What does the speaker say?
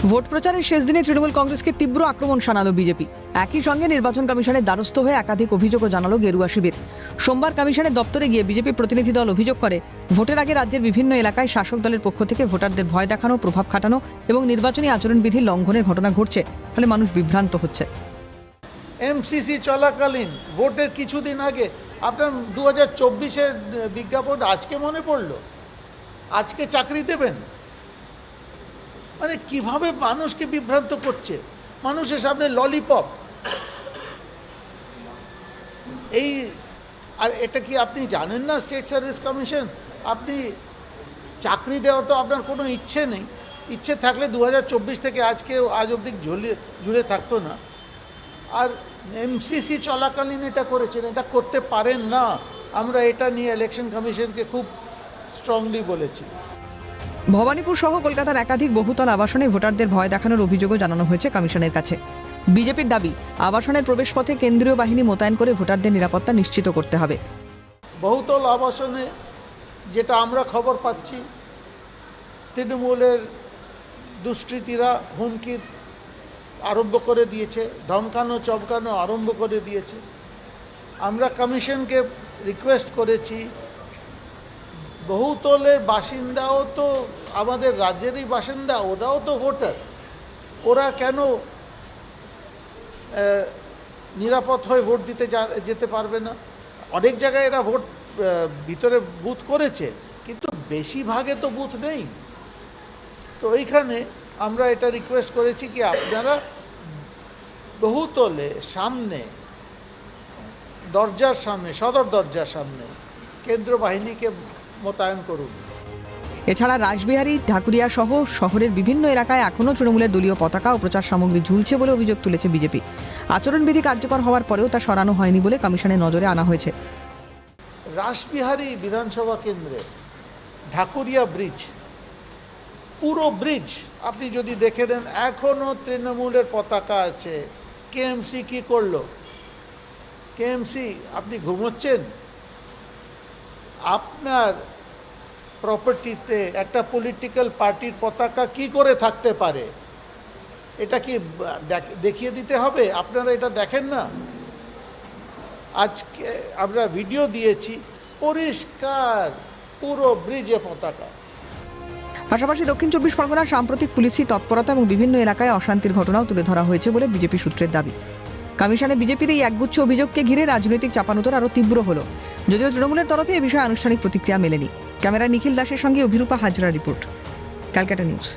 Vote প্রচারের শেষ দিনে তৃণমূল কংগ্রেসকে তীব্র আক্রমণ শানালো বিজেপি। একই সঙ্গে নির্বাচন কমিশনের দ্বারস্থ হয়ে একাধিক অভিযোগও জানালো গেরুয়া শিবির। সোমবার কমিশনের দপ্তরে গিয়ে বিজেপি প্রতিনিধি দল অভিযোগ করে, ভোটের আগে রাজ্যের বিভিন্ন এলাকায় শাসক দলের পক্ষ থেকে ভোটারদের ভয় দেখানো, প্রভাব খাটানো এবং নির্বাচনী আচরণবিধি লঙ্ঘনের ঘটনা ঘটছে, ফলে মানুষ বিভ্রান্ত হচ্ছে। এমসিসি চলাকালীন ভোটের কিছুদিন আগে আপনার 2024-এর বিজ্ঞাপন আজকে মনে পড়লো, আজকে চাকরি দেবেন? মানে কিভাবে মানুষকে বিভ্রান্ত করছে, মানুষের সামনে ললিপপ। এই আর এটা কি আপনি জানেন না স্টেট সার্ভিস কমিশন? আপনি চাকরি দেওয়ার তো আপনার কোনো ইচ্ছে নেই। ইচ্ছে থাকলে 2024 থেকে আজ অবধি জুড়ে থাকতো না। আর এমসিসি চলাকালীন এটা করেছেন, এটা করতে পারেন না। আমরা এটা নিয়ে ইলেকশন কমিশনকে খুব স্ট্রংলি বলেছি। ভবানীপুর সহ কলকাতার একাধিক বহুতল আবাসনে ভোটারদের ভয় দেখানোর অভিযোগও জানানো হয়েছে কমিশনের কাছে। বিজেপির দাবি, আবাসনের প্রবেশপথে কেন্দ্রীয় বাহিনী মোতায়েন করে ভোটারদের নিরাপত্তা নিশ্চিত করতে হবে। বহুতল আবাসনে যেটা আমরা খবর পাচ্ছি, তৃণমূলের দুষ্কৃতীরা হুমকি আরম্ভ করে দিয়েছে, ধমকানো চমকানো আরম্ভ করে দিয়েছে। আমরা কমিশনকে রিকোয়েস্ট করেছি, বহুতলের বাসিন্দাও তো আমাদের রাজ্যেরই বাসিন্দা, ওরাও তো ভোটার, ওরা কেন নিরাপদ হয়ে ভোট দিতে যেতে পারবে না? অনেক জায়গায় এরা ভোট ভিতরে বুথ করেছে, কিন্তু বেশিরভাগে তো বুথ নেই। তো এইখানে আমরা এটা রিকোয়েস্ট করেছি কি আপনারা বহুতলে সামনে, দরজার সামনে, সদর দরজার সামনে কেন্দ্র বাহিনীকে মোতায়েন করুন। এছাড়া রাসবিহারী, ঢাকুরিয়া সহ শহরের বিভিন্ন এলাকায় এখনও তৃণমূলের দলীয় পতাকা ও প্রচার সামগ্রী ঝুলছে বলে অভিযোগ তুলেছে বিজেপি। আচরণবিধি কার্যকর হওয়ার পরেও তা সরানো হয়নি বলে কমিশনের নজরে আনা হয়েছে। রাসবিহারী বিধানসভা কেন্দ্রে ঢাকুরিয়া ব্রিজ, পুরো ব্রিজ আপনি যদি দেখে নেন এখনও তৃণমূলের পতাকা আছে। কেএমসি কি করলো? কেএমসি আপনি ঘুমোচ্ছেন? আপনার প্রপার্টিতে একটা পলিটিক্যাল পার্টির পতাকা কি করে থাকতে পারে? এটা কি দেখিয়ে দিতে হবে? আপনারা এটা দেখেন না? আজকে আমরা ভিডিও দিয়েছি, পরিষ্কার পুরো ব্রিজে পতাকা। পাশাপাশি দক্ষিণ 24 পরগনার সাম্প্রতিক পুলিশি তৎপরতা এবং বিভিন্ন এলাকায় অশান্তির ঘটনাও তুলে ধরা হয়েছে বলে বিজেপি সূত্রের দাবি। কমিশনে বিজেপির এই একগুচ্ছ অভিযোগকে ঘিরে রাজনৈতিক চাপানোতর আরও তীব্র হলো, যদিও তৃণমূলের তরফে এ বিষয়ে আনুষ্ঠানিক প্রতিক্রিয়া মেলেনি। ক্যামেরায় নিখিল দাসের সঙ্গে অভিরূপা হাজরা রিপোর্ট, ক্যালকাটা নিউজ।